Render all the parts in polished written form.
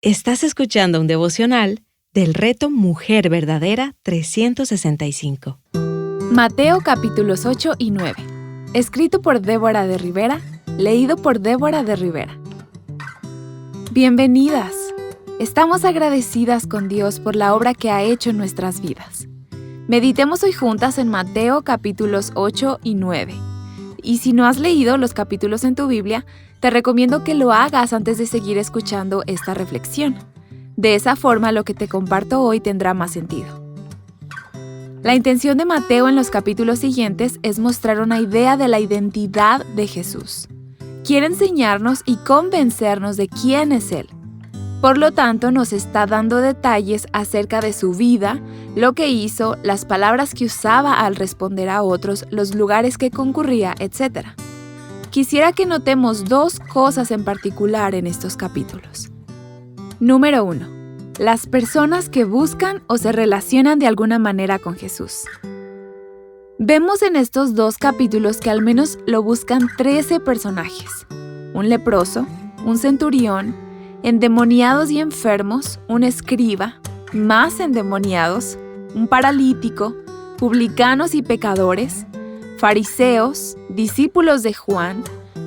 Estás escuchando un devocional del Reto Mujer Verdadera 365. Mateo capítulos 8 y 9. Escrito por Débora de Rivera, leído por Débora de Rivera. Bienvenidas. Estamos agradecidas con Dios por la obra que ha hecho en nuestras vidas. Meditemos hoy juntas en Mateo capítulos 8 y 9. Y si no has leído los capítulos en tu Biblia, te recomiendo que lo hagas antes de seguir escuchando esta reflexión. De esa forma, lo que te comparto hoy tendrá más sentido. La intención de Mateo en los capítulos siguientes es mostrar una idea de la identidad de Jesús. Quiere enseñarnos y convencernos de quién es Él. Por lo tanto, nos está dando detalles acerca de su vida, lo que hizo, las palabras que usaba al responder a otros, los lugares que concurría, etc. Quisiera que notemos dos cosas en particular en estos capítulos. Número 1. Las personas que buscan o se relacionan de alguna manera con Jesús. Vemos en estos dos capítulos que al menos lo buscan 13 personajes. Un leproso, un centurión, endemoniados y enfermos, un escriba, más endemoniados, un paralítico, publicanos y pecadores, fariseos, discípulos de Juan,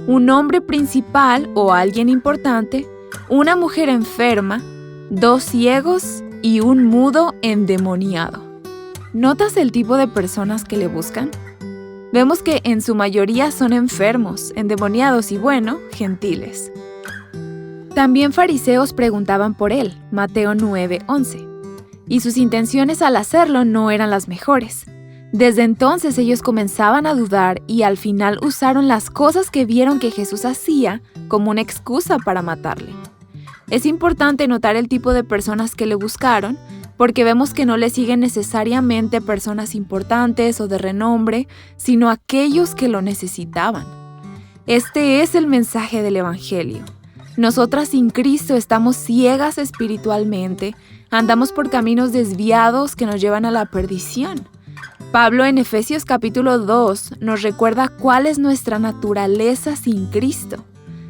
un hombre principal o alguien importante, una mujer enferma, 2 ciegos y un mudo endemoniado. ¿Notas el tipo de personas que le buscan? Vemos que en su mayoría son enfermos, endemoniados y gentiles. También fariseos preguntaban por él, Mateo 9:11, y sus intenciones al hacerlo no eran las mejores. Desde entonces ellos comenzaban a dudar y al final usaron las cosas que vieron que Jesús hacía como una excusa para matarle. Es importante notar el tipo de personas que le buscaron, porque vemos que no le siguen necesariamente personas importantes o de renombre, sino aquellos que lo necesitaban. Este es el mensaje del Evangelio. Nosotras sin Cristo estamos ciegas espiritualmente, andamos por caminos desviados que nos llevan a la perdición. Pablo en Efesios capítulo 2 nos recuerda cuál es nuestra naturaleza sin Cristo.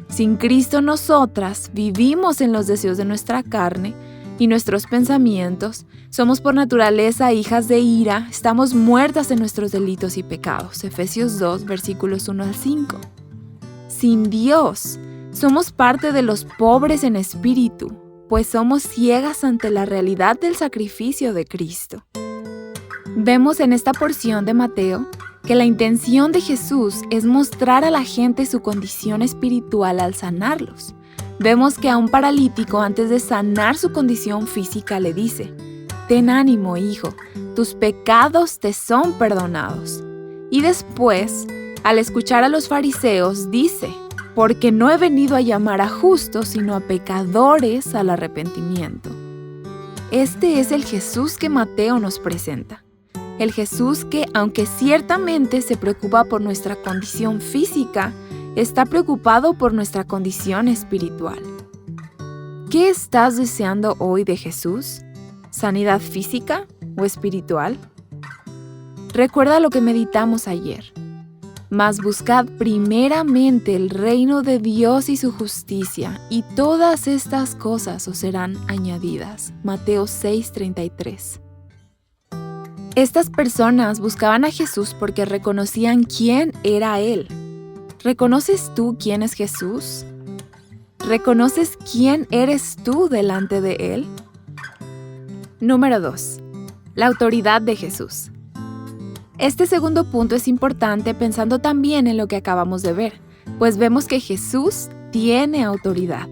Sin Cristo nosotras vivimos en los deseos de nuestra carne y nuestros pensamientos, somos por naturaleza hijas de ira, estamos muertas en nuestros delitos y pecados. Efesios 2 versículos 1 al 5. Sin Dios, somos parte de los pobres en espíritu, pues somos ciegas ante la realidad del sacrificio de Cristo. Vemos en esta porción de Mateo que la intención de Jesús es mostrar a la gente su condición espiritual al sanarlos. Vemos que a un paralítico, antes de sanar su condición física, le dice: «Ten ánimo, hijo, tus pecados te son perdonados». Y después, al escuchar a los fariseos, dice: «Porque no he venido a llamar a justos, sino a pecadores al arrepentimiento». Este es el Jesús que Mateo nos presenta. El Jesús que, aunque ciertamente se preocupa por nuestra condición física, está preocupado por nuestra condición espiritual. ¿Qué estás deseando hoy de Jesús? ¿Sanidad física o espiritual? Recuerda lo que meditamos ayer. Mas buscad primeramente el reino de Dios y su justicia, y todas estas cosas os serán añadidas. Mateo 6:33. Estas personas buscaban a Jesús porque reconocían quién era Él. ¿Reconoces tú quién es Jesús? ¿Reconoces quién eres tú delante de Él? Número 2. La autoridad de Jesús. Este segundo punto es importante pensando también en lo que acabamos de ver, pues vemos que Jesús tiene autoridad.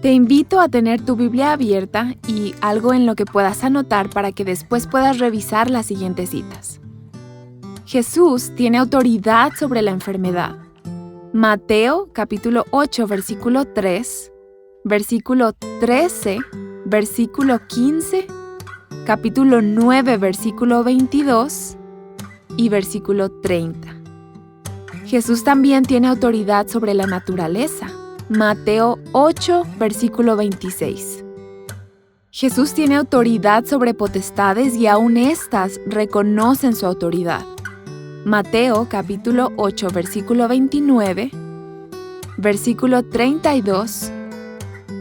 Te invito a tener tu Biblia abierta y algo en lo que puedas anotar para que después puedas revisar las siguientes citas. Jesús tiene autoridad sobre la enfermedad. Mateo capítulo 8 versículo 3, versículo 13, versículo 15, capítulo 9 versículo 22 y versículo 30. Jesús también tiene autoridad sobre la naturaleza. Mateo 8, versículo 26. Jesús tiene autoridad sobre potestades y aún éstas reconocen su autoridad. Mateo capítulo 8, versículo 29, versículo 32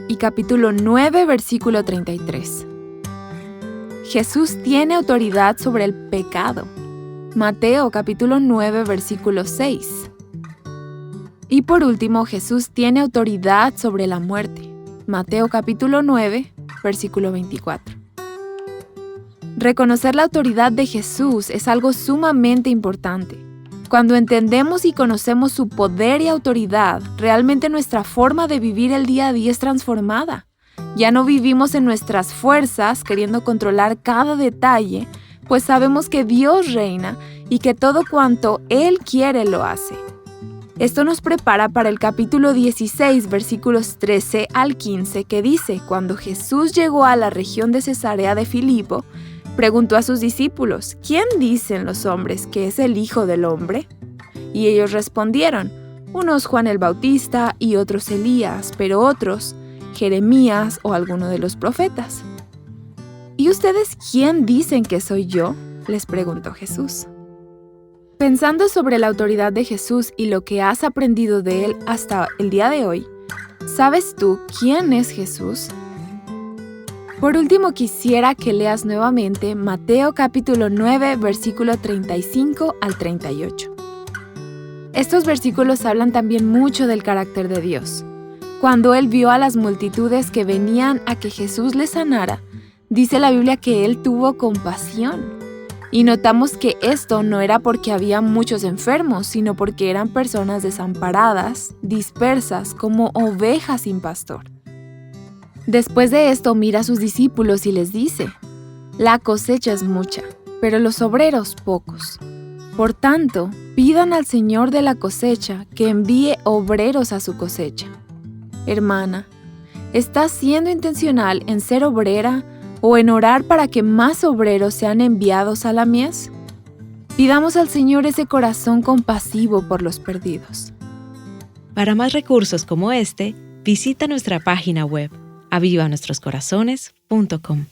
y capítulo 9, versículo 33. Jesús tiene autoridad sobre el pecado. Mateo capítulo 9, versículo 6. Y por último, Jesús tiene autoridad sobre la muerte. Mateo capítulo 9, versículo 24. Reconocer la autoridad de Jesús es algo sumamente importante. Cuando entendemos y conocemos su poder y autoridad, realmente nuestra forma de vivir el día a día es transformada. Ya no vivimos en nuestras fuerzas queriendo controlar cada detalle, pues sabemos que Dios reina y que todo cuanto Él quiere lo hace. Esto nos prepara para el capítulo 16, versículos 13 al 15, que dice: cuando Jesús llegó a la región de Cesarea de Filipo, preguntó a sus discípulos: ¿quién dicen los hombres que es el Hijo del Hombre? Y ellos respondieron: unos Juan el Bautista y otros Elías, pero otros Jeremías o alguno de los profetas. ¿Y ustedes quién dicen que soy yo?, les preguntó Jesús. Pensando sobre la autoridad de Jesús y lo que has aprendido de Él hasta el día de hoy, ¿sabes tú quién es Jesús? Por último, quisiera que leas nuevamente Mateo capítulo 9, versículo 35 al 38. Estos versículos hablan también mucho del carácter de Dios. Cuando Él vio a las multitudes que venían a que Jesús les sanara, dice la Biblia que Él tuvo compasión. Y notamos que esto no era porque había muchos enfermos, sino porque eran personas desamparadas, dispersas como ovejas sin pastor. Después de esto mira a sus discípulos y les dice: la cosecha es mucha, pero los obreros pocos. Por tanto, pidan al Señor de la cosecha que envíe obreros a su cosecha. Hermana, ¿estás siendo intencional en ser obrera o en orar para que más obreros sean enviados a la mies? Pidamos al Señor ese corazón compasivo por los perdidos. Para más recursos como este, visita nuestra página web avivanuestroscorazones.com.